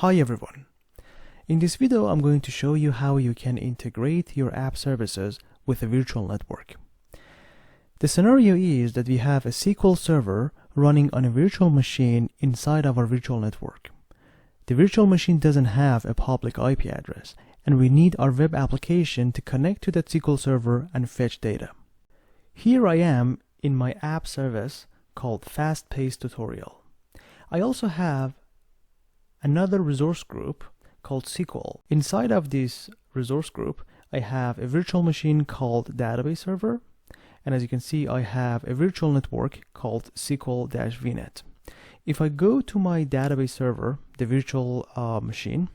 Hi everyone. In this video, I'm going to show you how you can integrate your app services with a virtual network. The scenario is that we have a SQL server running on a virtual machine inside of our virtual network. The virtual machine doesn't have a public IP address, and we need our web application to connect to that SQL server and fetch data. Here I am in my app service called Fast-Paced Tutorial. I also have another resource group called SQL. Inside of this resource group, I have a virtual machine called Database Server, and as you can see, I have a virtual network called SQL-VNet. If I go to my database server, the virtual machine,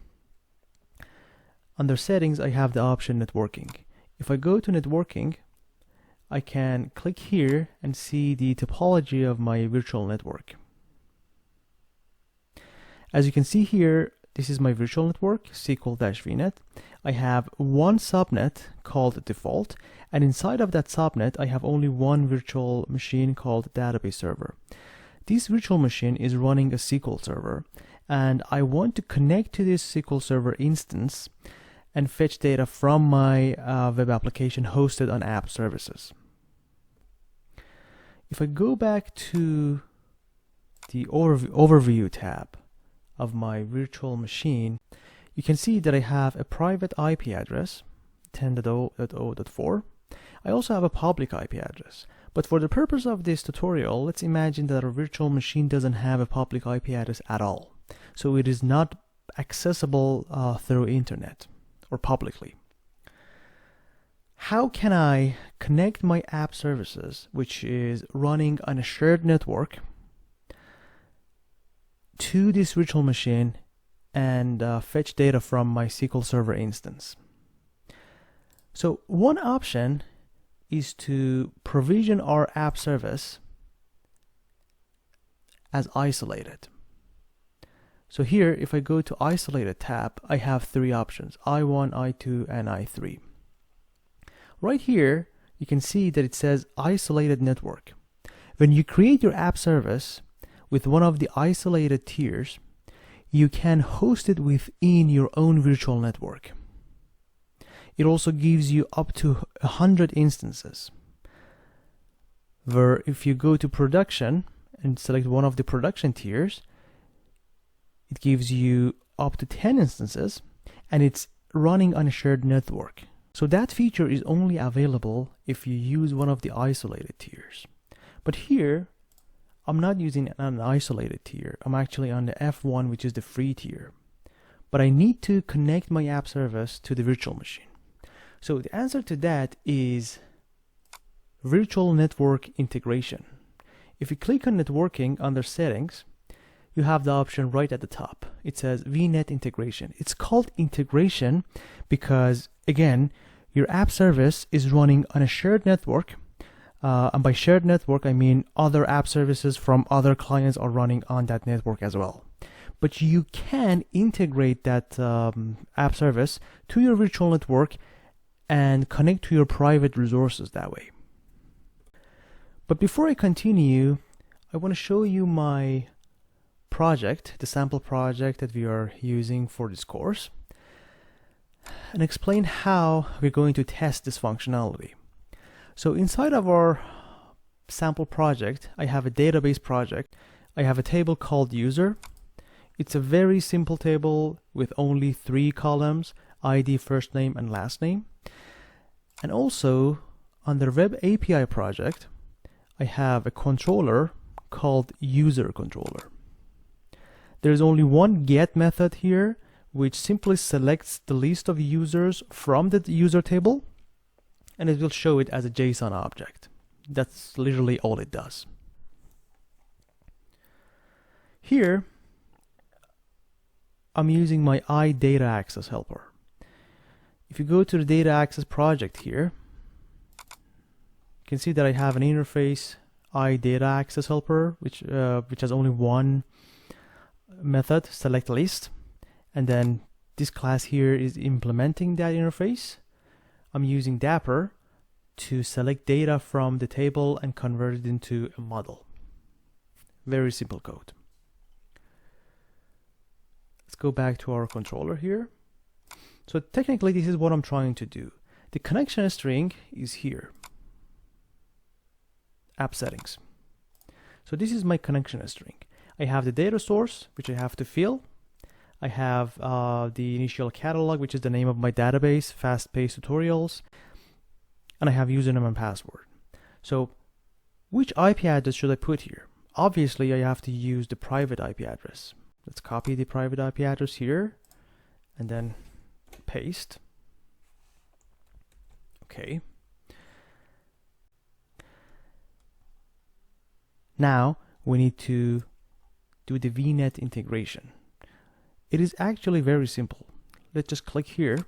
under settings, I have the option networking. If I go to networking, I can click here and see the topology of my virtual network. As you can see here, this is my virtual network, SQL-VNet. I have one subnet called default, and inside of that subnet, I have only one virtual machine called database server. This virtual machine is running a SQL server, and I want to connect to this SQL server instance and fetch data from my web application hosted on app services. If I go back to the overview tab of my virtual machine, you can see that I have a private IP address, 10.0.0.4. I also have a public IP address. But for the purpose of this tutorial, let's imagine that our virtual machine doesn't have a public IP address at all. So it is not accessible through internet or publicly. How can I connect my app services, which is running on a shared network, to this virtual machine and fetch data from my SQL Server instance? So one option is to provision our app service as isolated. So here, if I go to isolated tab, I have three options: I1, I2, and I3. Right here, you can see that it says isolated network. When you create your app service with one of the isolated tiers, you can host it within your own virtual network. It also gives you up to 100 instances, where if you go to production and select one of the production tiers, it gives you up to 10 instances, and it's running on a shared network. So that feature is only available if you use one of the isolated tiers. But here, I'm not using an isolated tier. I'm actually on the F1, which is the free tier. But I need to connect my app service to the virtual machine. So the answer to that is virtual network integration. If you click on networking under settings, you have the option right at the top. It says VNet integration. It's called integration because, again, your app service is running on a shared network. And by shared network, I mean other app services from other clients are running on that network as well. But you can integrate that app service to your virtual network and connect to your private resources that way. But before I continue, I want to show you my project, the sample project that we are using for this course, and explain how we're going to test this functionality. So inside of our sample project, I have a database project. I have a table called user. It's a very simple table with only 3 columns: ID, first name, and last name. And also, under web API project, I have a controller called user controller. There's only one get method here, which simply selects the list of users from the user table, and it will show it as a JSON object. That's literally all it does. Here, I'm using my iDataAccess helper. If you go to the data access project here, you can see that I have an interface, iDataAccess helper, which has only one method, select list, and then this class here is implementing that interface. I'm using Dapper to select data from the table and convert it into a model. Very simple code. Let's go back to our controller here. So technically this is what I'm trying to do. The connection string is here. App settings. So this is my connection string. I have the data source, which I have to fill. I have the initial catalog, which is the name of my database, fast-paced tutorials, and I have username and password. So which IP address should I put here? Obviously, I have to use the private IP address. Let's copy the private IP address here and then paste. Okay. Now we need to do the VNet integration. It is actually very simple. Let's just click here.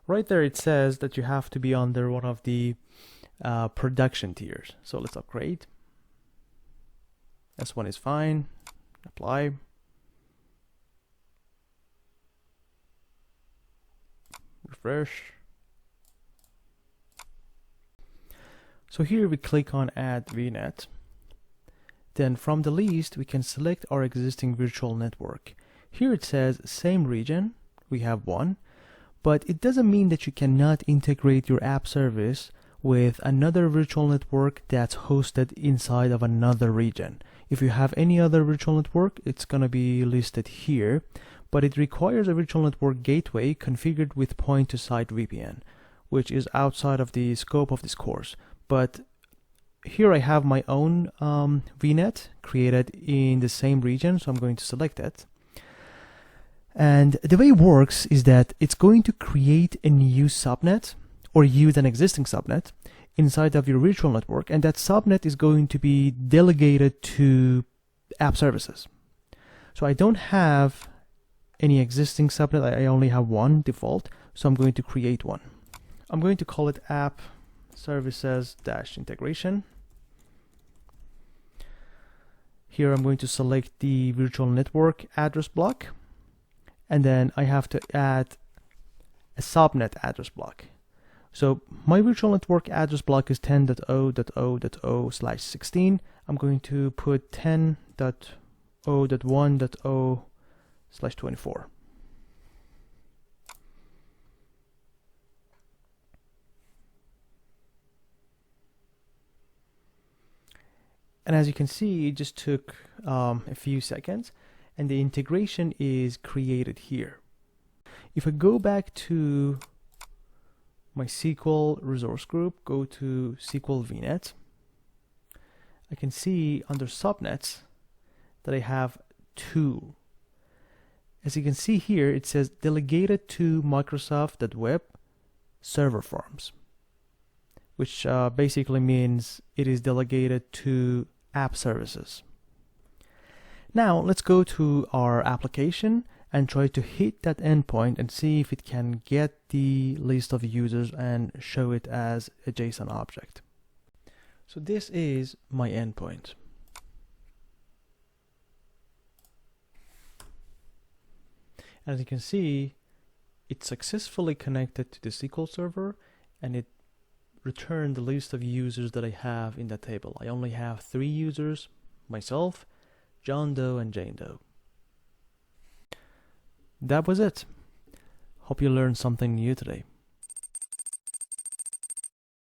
Right there it says that you have to be under one of the production tiers. So let's upgrade. S1 is fine. Apply. Refresh. So here we click on Add VNet. Then from the list we can select our existing virtual network. Here it says same region, we have one, but it doesn't mean that you cannot integrate your app service with another virtual network that's hosted inside of another region. If you have any other virtual network, it's going to be listed here, but it requires a virtual network gateway configured with point-to-site VPN, which is outside of the scope of this course. But here I have my own VNet created in the same region, so I'm going to select it. And the way it works is that it's going to create a new subnet or use an existing subnet inside of your virtual network, and that subnet is going to be delegated to app services. So I don't have any existing subnet, I only have one default, so I'm going to create one. I'm going to call it app services-integration. Here I'm going to select the virtual network address block, and then I have to add a subnet address block. So my virtual network address block is 10.0.0.0/16. I'm going to put 10.0.1.0/24. And as you can see, it just took a few seconds, and the integration is created here. If I go back to my SQL resource group, go to SQL VNet, I can see under subnets that I have two. As you can see here, it says delegated to Microsoft.web server farms, which basically means it is delegated to app services. Now let's go to our application and try to hit that endpoint and see if it can get the list of users and show it as a JSON object. So this is my endpoint. As you can see, it successfully connected to the SQL server, and it returned the list of users that I have in that table. I only have 3 users, myself, John Doe, and Jane Doe. That was it. Hope you learned something new today.